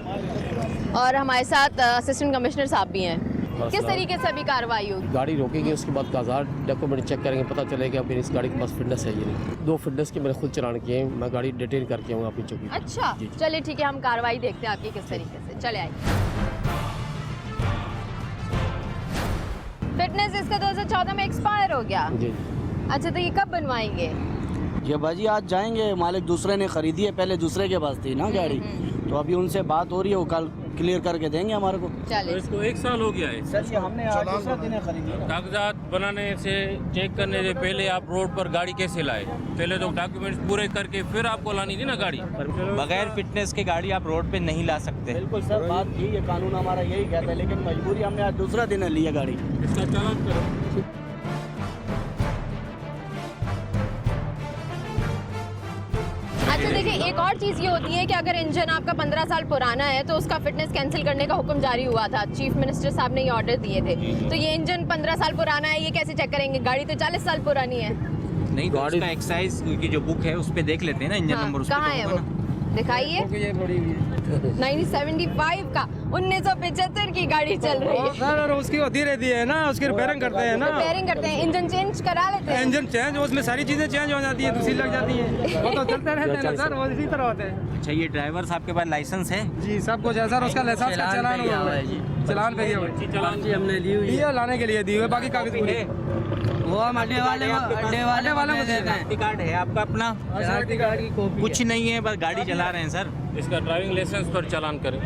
और हमारे साथ असिस्टेंट कमिश्नर साहब भी हैं। किस तरीके से अभी कार्रवाई होगी? गाड़ी रोकेंगे, उसके बाद कागजात डॉक्यूमेंट चेक करेंगे, पता चलेगा फिर इस गाड़ी के पास फिटनेस है ये नहीं। 2 फिटनेस के मैंने खुद चलान किए हैं, मैं गाड़ी डिटेन करके आऊँगा अपनी चौकी। अच्छा, चलिए ठीक है, हम कार्रवाई देखते हैं आपकी किस तरीके से। चले आइए। फिटनेस इसका 2014 में एक्सपायर हो गया। जी। अच्छा, तो ये कब बनवाएंगे? ये बाजी आज जाएंगे, मालिक दूसरे ने खरीदी है, पहले दूसरे के पास थी ना गाड़ी, तो अभी उनसे बात हो रही है, वो कल क्लियर करके देंगे हमारे को। तो इसको 1 साल हो गया है सर, ये हमने आज दूसरा दिन खरीदी है। कागजात बनाने से, चेक करने से पहले आप रोड पर गाड़ी कैसे लाए? पहले तो डॉक्यूमेंट्स पूरे करके फिर आपको लानी थी ना गाड़ी। बगैर फिटनेस के गाड़ी आप रोड पे नहीं ला सकते। बिल्कुल सर, बात यही है, कानून हमारा यही कहता है, लेकिन मजबूरी हमने आज दूसरा दिन ली है गाड़ी। इसका चालान करो। अच्छा देखिए, एक और चीज़ ये होती है कि अगर इंजन आपका 15 साल पुराना है तो उसका फिटनेस कैंसिल करने का हुक्म जारी हुआ था, चीफ मिनिस्टर साहब ने ये ऑर्डर दिए थे। तो ये इंजन 15 साल पुराना है, ये कैसे चेक करेंगे? गाड़ी तो 40 साल पुरानी है। नहीं, तो उसका एक्साइज की जो बुक है उस पे देख लेते हैं ना, इंजन नंबर कहाँ है वो, दिखाइए। 1975 का, 1975 की गाड़ी चल रही है सर, उसकी होती रहती है ना, उसकी रिपेयरिंग करते हैं ना, रिपेयरिंग करते हैं, इंजन चेंज करा लेते हैं। इंजन चेंज, उसमें सारी चीजें चेंज हो जाती है, दूसरी लग जाती है, वो तो चलते रहते हैं सर, वो इसी तरह होते हैं। अच्छा, ये ड्राइवर साहब के पास लाइसेंस है? जी, सब कुछ है सर, उसका लाइसेंस का चलान हुआ है जी, चलान पे गया हुआ है, हमने ली हुई लाने के लिए दी हुई, बाकी कागज पूरे वो हम अड्डे वाले को देते हैं। शनाख्ती कार्ड है आपका अपना? शनाख्ती कार्ड की कॉपी कुछ नहीं है, बस गाड़ी चला रहे हैं सर। इसका ड्राइविंग लाइसेंस पर चालान करें।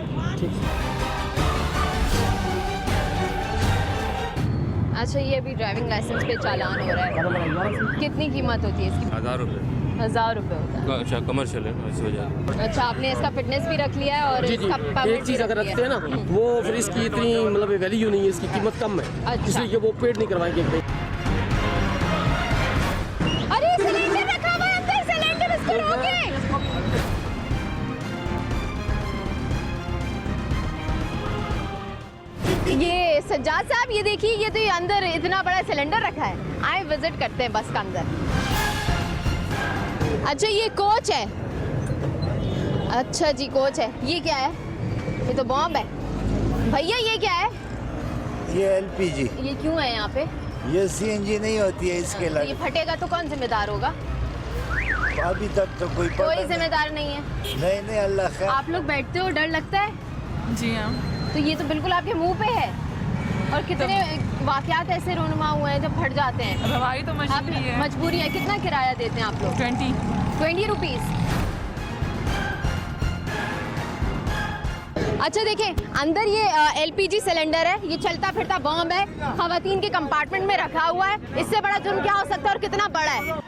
अच्छा, ये अभी ड्राइविंग लाइसेंस पे चालान हो रहा है। कितनी कीमत होती है इसकी? 1000 रुपये। 1000 रुपये होता है। अच्छा, कमर्शियल है इस वजह। अच्छा, आपने इसका फिटनेस भी रख लिया है और जी इसका जी, permit एक चीज़ भी अगर रख रखते हैं लिया ना वो फिर इसकी इतनी मतलब वैल्यू नहीं है, इसकी कीमत कम है, अच्छा। इसलिए वो पेड नहीं करवाएंगे। अरे सिलेंडर रखा हुआ है अंदर, सिलेंडर इसको रोके। ये सज्जाद साहब, ये देखिए, ये तो ये अंदर इतना बड़ा सिलेंडर रखा है। आए विजिट करते हैं बस का अंदर। अच्छा, ये कोच है। अच्छा जी, कोच है। ये क्या है? ये तो बॉम्ब है। भैया ये क्या है? ये एलपीजी। ये क्यों है यहाँ पे? ये सीएनजी नहीं होती है इसके तो लिए। ये फटेगा तो कौन जिम्मेदार होगा? अभी तक तो कोई कोई जिम्मेदार नहीं है। नहीं, अल्लाह खैर। आप लोग बैठते हो, डर लगता है? जी हाँ। तो ये तो बिल्कुल आपके मुंह पे है। और कितने वाकयात ऐसे रोनुमा हुए हैं जब फट जाते हैं। अब हमारी तो मजबूरी है। मजबूरी है। कितना किराया देते हैं आप लोग? 20 रुपीस। अच्छा, देखें अंदर ये एलपीजी सिलेंडर है। ये चलता फिरता बॉम्ब है, खवातीन के कंपार्टमेंट में रखा हुआ है। इससे बड़ा जुर्म क्या हो सकता है और कितना बड़ा है?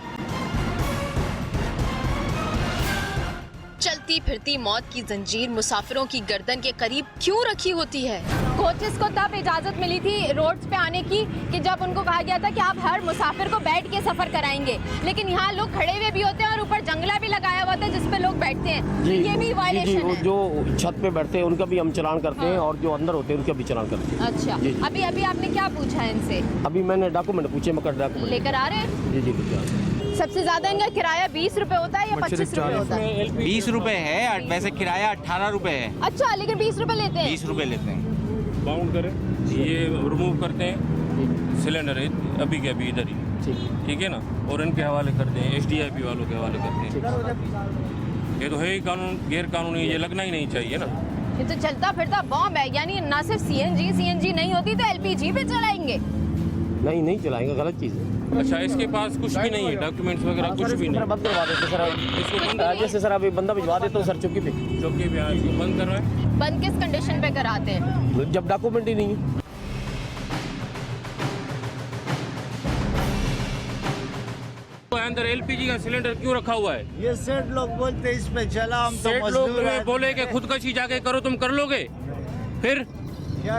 चलती फिरती मौत की जंजीर मुसाफिरों की गर्दन के करीब क्यों रखी होती है? कोचेस को तब इजाजत मिली थी रोड्स पे आने की कि जब उनको कहा गया था कि आप हर मुसाफिर को बैठ के सफर कराएंगे, लेकिन यहाँ लोग खड़े हुए भी होते हैं और ऊपर जंगला भी लगाया हुआ था जिसपे लोग बैठते हैं। तो ये भी वायलेशन है। जो छत पे बैठते हैं उनका भी हम चालान करते हैं और जो अंदर होते हैं उनका भी चालान करते हैं। अच्छा, अभी आपने क्या पूछा है इनसे? अभी मैंने डॉक्यूमेंट पूछे, मगर डॉक्यूमेंट लेकर आ रहे हैं। जी जी। सबसे ज्यादा इनका किराया 20 रुपए होता है या 25 रुपए होता है? 20 रुपए है, वैसे किराया 18 रुपए है। अच्छा, लेकिन 20 रुपए लेते हैं। 20 रुपए लेते हैं। बाउंड करें, ये रिमूव करते हैं सिलेंडर अभी के अभी इधर ही, ठीक है ना, और इनके हवाले करते हैं, HDIP वालों के हवाले करते हैं। ये तो है ही कानून, गैर कानूनी, ये लगना ही नहीं चाहिए ना। ये तो चलता फिरता बॉम्ब है। यानी ना सिर्फ CNG नहीं होती तो LPG पे चलाएंगे? नहीं चलाएंगे, गलत चीज़ है। अच्छा, इसके पास कुछ भी नहीं है, डॉक्यूमेंट्स वगैरह कुछ भी नहीं। बंद करवा देते सर, इसको बंद जैसे सर अभी बंदा भिजवा देता हूँ सर चौकी पे इसको बंद कर रहे हैं। बंद किस कंडीशन पे कराते हैं? जब डॉक्यूमेंट ही नहीं है। तो अंदर LPG का सिलेंडर क्यों रखा हुआ है? ये सेठ लोग बोलते इस पे चला, हम तो सेठ लोग मजदूर हैं। बोले कि खुदकशी जाके करो, तुम कर लोगे? फिर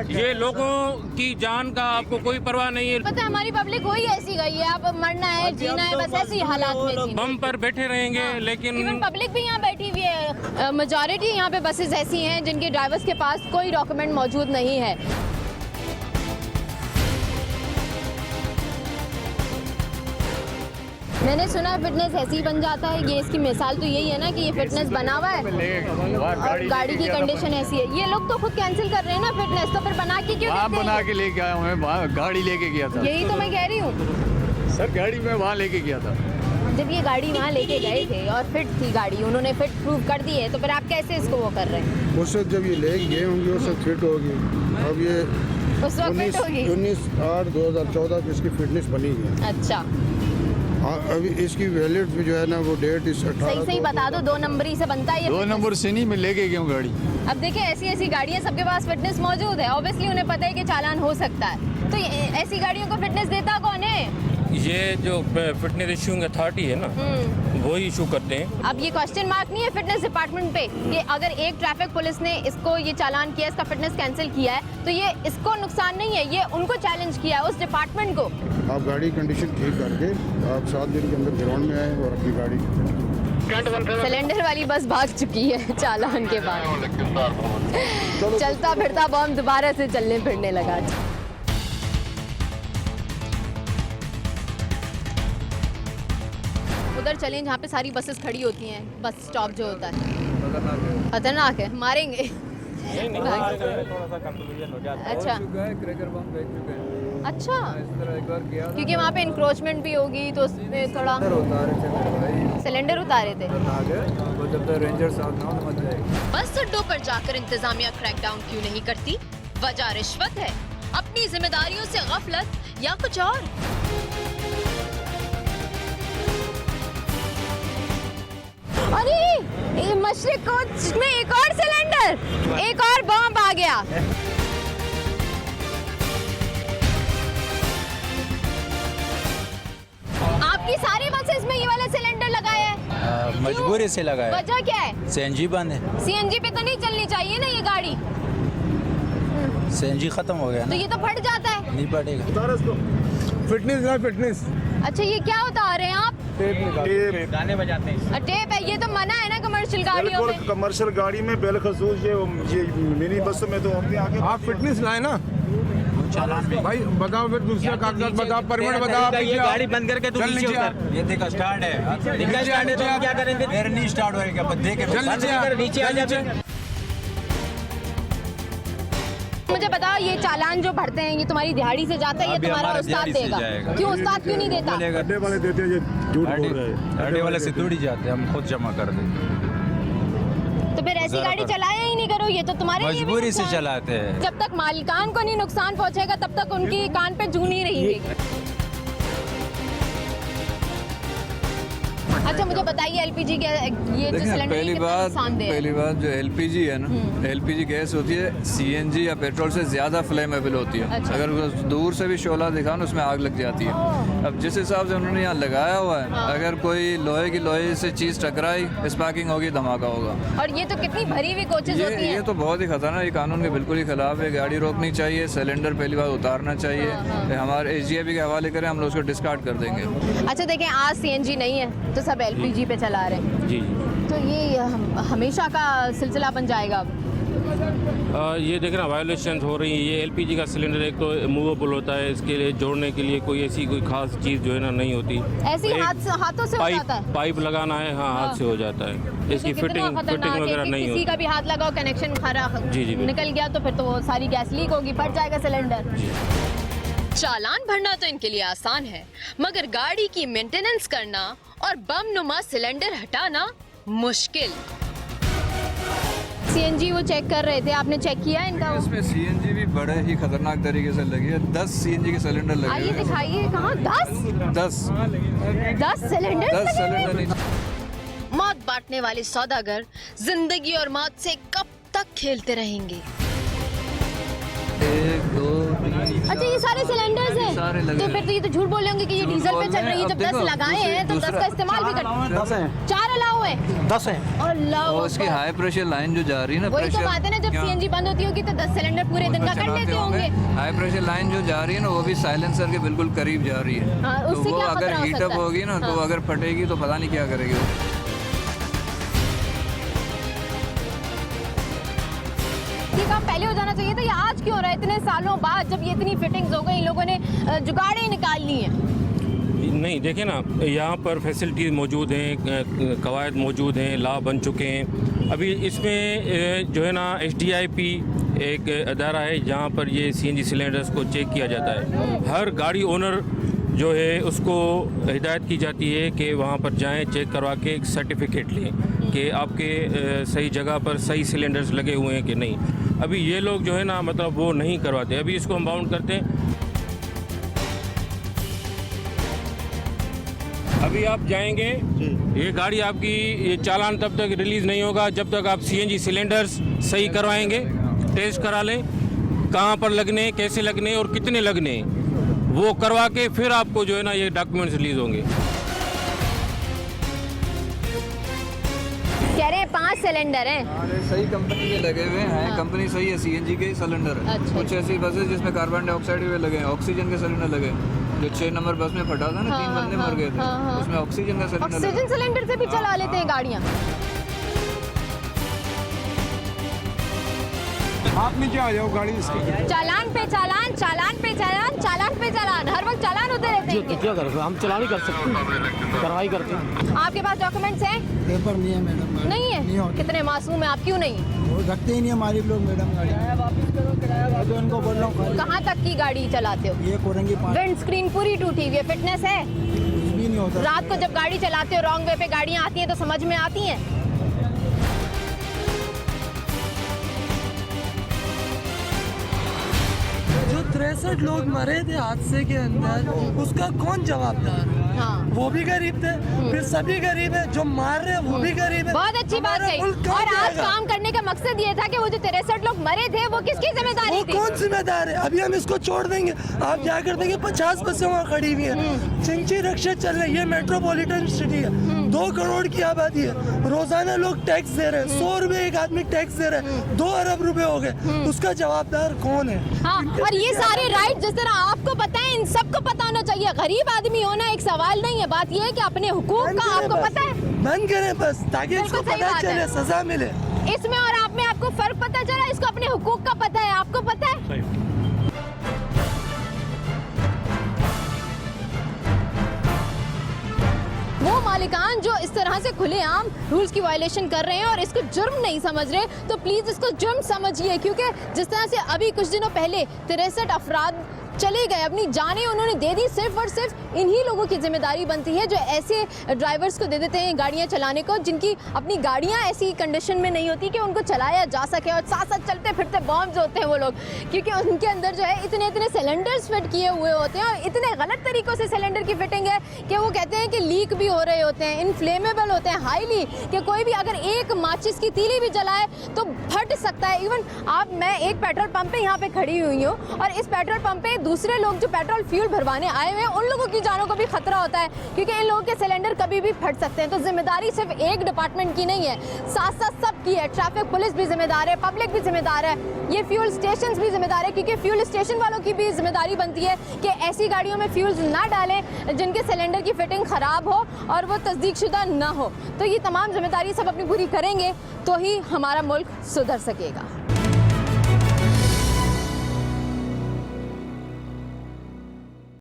ये लोगों की जान का आपको कोई परवाह नहीं है। पता है, हमारी पब्लिक वही ऐसी गई है। अब मरना है, जीना है, बस ऐसी हालात में जीना। बम पर बैठे रहेंगे, लेकिन इवन पब्लिक भी यहाँ बैठी हुई है। मेजॉरिटी यहाँ पे बसेस ऐसी हैं जिनके ड्राइवर्स के पास कोई डॉक्यूमेंट मौजूद नहीं है। मैंने सुना है फिटनेस ऐसे ही बन जाता है। ये इसकी मिसाल तो यही है ना कि ये फिटनेस बना हुआ है और गाड़ी की कंडीशन ऐसी है। ये लोग तो खुद कैंसिल कर रहे हैं ना फिटनेस, तो फिर बना के क्यों देते हैं? बना के लेके आया हूँ, गाड़ी लेके गया था। यही तो मैं कह रही हूँ सर, गाड़ी में वहाँ लेके गया था। जब ये गाड़ी वहाँ लेके गए थे और फिट थी गाड़ी, उन्होंने फिट प्रूव कर दी है, तो फिर आप कैसे इसको वो कर रहे हैं? उस वक्त जब ये लेके गए होंगे उस वक्त फिट होगी। अब ये उस वक्त फिट होगी 19/8/2014 की इसकी फिटनेस बनी है। अच्छा, अभी इसकी वैलिड जो है ना वो डेट इस 18 सही बता दो, 2 नंबरी से बनता है ये 2 नंबर से नहीं, मैं लेके गया हूँ गाड़ी। अब देखिए, ऐसी गाड़ियाँ सबके पास फिटनेस मौजूद है, ऑब्वियसली उन्हें पता है कि चालान हो सकता है। तो ऐसी गाड़ियों को फिटनेस देता कौन है? ये जो फिटनेस इशूइंग अथॉरिटी है ना, वो ही इशू करते हैं। अब ये क्वेश्चन मार्क नहीं है फिटनेस डिपार्टमेंट पे कि अगर एक ट्रैफिक पुलिस ने इसको ये चालान किया, इसका फिटनेस कैंसिल किया है, तो ये इसको नुकसान नहीं है, ये उनको चैलेंज किया है, उस डिपार्टमेंट को। आप गाड़ी कंडीशन ठीक करके आप 7 दिन के अंदर ग्राउंड में आए और अपनी गाड़ी। सिलेंडर वाली बस भाग चुकी है चालान के बाद। चलता फिरता बॉम्ब दोबारा से चलने फिरने लगा। उधर चलें जहाँ पे सारी बसेस खड़ी होती हैं, बस स्टॉप जो होता है। खतरनाक है, मारेंगे। अच्छा अच्छा, क्योंकि वहाँ पे इंक्रोचमेंट भी होगी तो उसमें थोड़ा सिलेंडर उतारे थे। बस अड्डों पर जाकर इंतजामिया क्रैकडाउन क्यों नहीं करती? वजह रिश्वत है, अपनी जिम्मेदारियों से गफलत या कुछ और? अरे ये मशरिक कोच में एक और सिलेंडर, एक और बम आ गया। आपकी सारी बसेस में ये वाला सिलेंडर लगाया है? मजबूरी से लगाया। वजह क्या है? सीएनजी बंद है। सीएनजी पे तो नहीं चलनी चाहिए ना ये गाड़ी? सीएनजी खत्म हो गया तो ना। ये तो फट जाता है। नहीं पड़ेगा। फिटनेस ना फिटनेस। अच्छा ये क्या उतार रहे हैं आप? टेप गाने बजाते हैं। टेप है, ये तो मना है ना कमर्शियल गाड़ियों में। कमर्शियल गाड़ी में बेलखसूस ये मिनी बसों में तो हमने आगे आप फिटनेस लाए ना भाई। बताओ फिर दूसरा कागजात बताओ, परमिट बताओ। ये गाड़ी बंद करके तुम नीचे उतर। ये देखा स्टार्ट है। निकल स्टार्ट है तो हम क्या करेंगे? मेरे नहीं स्टार्ट होएगा, बस देखे नीचे आ जाए। मुझे बताओ ये चालान जो भरते हैं ये तुम्हारी दिहाड़ी से जाता है या तुम्हारा उस्ताद देगा? क्यों उस्ताद क्यों नहीं देता? अड्डे वाले देते हैं, ये झूठ बोल रहे हैं। अड्डे वाले से थोड़ी जाते, हम खुद जमा कर देते। तो फिर ऐसी गाड़ी चलाया ही नहीं करो, ये तो तुम्हारे लिए भी मजबूरी से नुकसान। चलाते हैं। जब तक मालिकान को नहीं नुकसान पहुंचेगा तब तक उनकी कान पे जू नहीं रहेगी। अच्छा मुझे बताइए एलपीजी के ये जो सिलेंडर पहली बात जो एलपीजी है ना, एलपीजी गैस होती है सीएनजी या पेट्रोल से ज़्यादा फ्लेमेबल होती है। अच्छा। अगर दूर से भी शोला दिखाओ ना उसमें आग लग जाती है। अब जिस हिसाब से उन्होंने यहाँ लगाया हुआ है, अगर कोई लोहे से चीज़ टकराई, स्पार्किंग होगी, धमाका होगा। और ये तो कितनी भरी हुई कोचेज होती ये हैं। तो बहुत ही खतरनाक, ये कानून के बिल्कुल ही खिलाफ है। गाड़ी रोकनी चाहिए, सिलेंडर पहली बार उतारना चाहिए। हमारे एसजीआईबी के हवाले करें, हम लोग उसको डिस्कार्ड कर देंगे। अच्छा देखें आज सीएनजी नहीं है तो सब एलपीजी पे चला रहे हैं। जी जी। तो ये हमेशा का सिलसिला बन जाएगा अब। ये देखना वायोलेशन हो रही है। ये एलपीजी का सिलेंडर एक तो मूवेबल होता है, इसके लिए जोड़ने के लिए कोई ऐसी कोई खास चीज़ जो है ना नहीं होती। ऐसे ही हाथों से हो जाता है। पाइप लगाना है, हाँ हाथ से हो जाता है। इसकी फिटिंग वगैरह नहीं किसी होती। का भी हाथ लगाओ कनेक्शन खराब जी, निकल गया तो फिर तो वो सारी गैस लीक होगी, फट जाएगा सिलेंडर। चालान भरना तो इनके लिए आसान है, मगर गाड़ी की मेंटेनेंस करना और बम नुमा सिलेंडर हटाना मुश्किल। सीएनजी वो चेक कर रहे थे, आपने चेक किया इनका? इसमें सीएनजी भी बड़े ही खतरनाक तरीके से लगी है। 10 सीएनजी के सिलेंडर लगे आइए दिखाइए कहाँ। 10 सिलेंडर। मौत बांटने वाले सौदागर जिंदगी और मौत से कब तक खेलते रहेंगे? 1 2 3 अच्छा ये सारे सिलेंडर्स हैं, तो फिर तो ये तो झूठ बोल रहे होंगे कि ये डीजल पे चल रही है। जब 10 लगाए हैं तो 10 का इस्तेमाल भी कर। 10 है। 4 अलाउ है। 10 है। और उसकी हाई प्रेशर लाइन जो जा रही है ना, वही तो बात है ना, जब सीएनजी बंद होती होगी तो 10 सिलेंडर पूरे दिन का कर लेते होंगे। हाई प्रेशर लाइन जो जा रही है ना, वो भी साइलेंसर के बिल्कुल करीब जा रही है। तो वो अगर हीटअप होगी ना तो अगर फटेगी तो पता नहीं क्या करेगी। काम पहले हो जाना चाहिए था, ये आज क्यों हो रहा है इतने सालों बाद, जब ये इतनी फिटिंग्स हो गई, इन लोगों ने जुगाड़े निकाल ली हैं। नहीं देखिए ना, यहाँ पर फैसिलिटीज़ मौजूद हैं, कवायद मौजूद हैं, लॉ बन चुके हैं। अभी इसमें जो है ना एसडीआईपी एक अदारा है जहाँ पर ये सीएनजी सिलेंडर्स को चेक किया जाता है। हर गाड़ी ओनर जो है उसको हिदायत की जाती है कि वहाँ पर जाएं, चेक करवा के एक सर्टिफिकेट लें कि आपके सही जगह पर सही सिलेंडर्स लगे हुए हैं कि नहीं। अभी ये लोग जो है ना मतलब वो नहीं करवाते। अभी इसको हम बाउंड करते हैं। अभी आप जाएंगे, ये गाड़ी आपकी ये चालान तब तक रिलीज़ नहीं होगा जब तक आप सीएनजी सिलेंडर्स सही करवाएंगे, टेस्ट करा लें कहाँ पर लगने, कैसे लगने और कितने लगने, वो करवा के फिर आपको जो है ना ये डॉक्यूमेंट्स रिलीज होंगे। कह रहे हैं 5 सिलेंडर हैं। सही कंपनी के लगे हुए हैं, कंपनी सही है, सीएनजी के ही सिलेंडर है। कुछ ऐसी बसेस जिसमें कार्बन डाइऑक्साइड भी लगे हैं, ऑक्सीजन के सिलेंडर लगे। जो 6 नंबर बस में फटा था ना, 3 बंदे मर गए थे, उसमें ऑक्सीजन का सिलेंडर। ऑक्सीजन सिलेंडर से भी चला लेते हैं गाड़ियाँ। आप नीचे आ जाओ गाड़ी इसकी। चालान पे चालान, चालान पे चालान, चालान पे चालान, हर वक्त चालान होते रहते हैं। तो क्या कर हम चला नहीं कर सकते, कार्रवाई करते हैं। आपके पास डॉक्यूमेंट्स हैं? पेपर नहीं है मैडम। नहीं है? कितने मासूम है आप, क्यों नहीं? वो रखते ही नहीं हमारी लोग मैडम गाड़ी। तो उनको बोल रहा हूँ। कहाँ तक की गाड़ी चलाते हो? ये कोरंगी विंड स्क्रीन पूरी टूटी हुई है, फिटनेस है? कुछ भी नहीं होता। रात को जब गाड़ी चलाते हो, रॉन्ग वे पे गाड़ियाँ आती हैं तो समझ में आती हैं? जुत्रे 63 लोग मरे थे हादसे के अंदर, उसका कौन जवाबदार है? हाँ। वो भी गरीब थे, फिर सभी गरीब है, जो मार रहे हैं वो भी गरीब है। बहुत अच्छी बात कही। और आज काम करने का मकसद ये था कि वो जो 63 लोग मरे थे वो किसकी जिम्मेदारी थी? कौन जिम्मेदार है? अभी हम इसको छोड़ देंगे, आप जाकर देंगे 50 बसें वहाँ खड़ी हुई है, चिंची रिक्शा चल रही है, मेट्रोपॉलिटन सिटी है, 2 करोड़ की आबादी है, रोजाना लोग टैक्स दे रहे हैं, 100 रुपए एक आदमी टैक्स दे रहे हैं, 2 अरब रुपए हो गए, उसका जवाबदार कौन है? हाँ, और ये सारे राइट जिस तरह आपको पता है, इन सबको पता होना चाहिए। गरीब आदमी होना एक सवाल नहीं है, बात ये है कि अपने हुकूक का आपको पता है। बंद करें बस, ताकि इसको पता चले, सजा मिले। इसमें और आप में आपको फर्क पता चला, इसको अपने हुकूक का पता है, आपको पता है। वो मालिकान जो इस तरह से खुलेआम रूल्स की वायलेशन कर रहे हैं और इसको जुर्म नहीं समझ रहे, तो प्लीज इसको जुर्म समझिए, क्योंकि जिस तरह से अभी कुछ दिनों पहले 63 अफराद चले गए, अपनी जानें उन्होंने दे दी, सिर्फ और सिर्फ इन्हीं लोगों की जिम्मेदारी बनती है जो ऐसे ड्राइवर्स को दे देते हैं गाड़ियां चलाने को, जिनकी अपनी गाड़ियां ऐसी कंडीशन में नहीं होती कि उनको चलाया जा सके, और साथ साथ चलते फिरते बॉम्ब्स होते हैं वो लोग, क्योंकि उनके अंदर जो है इतने इतने सिलेंडर्स फिट किए हुए होते हैं, और इतने गलत तरीक़ों से सिलेंडर की फिटिंग है कि वो कहते हैं कि लीक भी हो रहे होते हैं, इनफ्लेमेबल होते हैं हाईली, कि कोई भी अगर एक माचिस की तीली भी जलाए तो फट सकता है। इवन मैं एक पेट्रोल पंप पे यहाँ पे खड़ी हुई हूँ, और इस पेट्रोल पंप पे दूसरे लोग जो पेट्रोल फ्यूल भरवाने आए हुए हैं उन लोगों की जानों को भी खतरा होता है, क्योंकि इन लोगों के सिलेंडर कभी भी फट सकते हैं। तो जिम्मेदारी सिर्फ एक डिपार्टमेंट की नहीं है, साथ साथ सबकी है। ट्रैफिक पुलिस भी जिम्मेदार है, पब्लिक भी जिम्मेदार है, ये फ्यूल स्टेशन भी जिम्मेदार है, क्योंकि फ्यूल स्टेशन वालों की भी जिम्मेदारी बनती है कि ऐसी गाड़ियों में फ्यूल ना डालें जिनके सिलेंडर की फिटिंग खराब हो और वो तस्दीकशुदा ना हो। तो ये तमाम जिम्मेदारी सब अपनी पूरी करेंगे तो ही हमारा मुल्क सुधर सकेगा।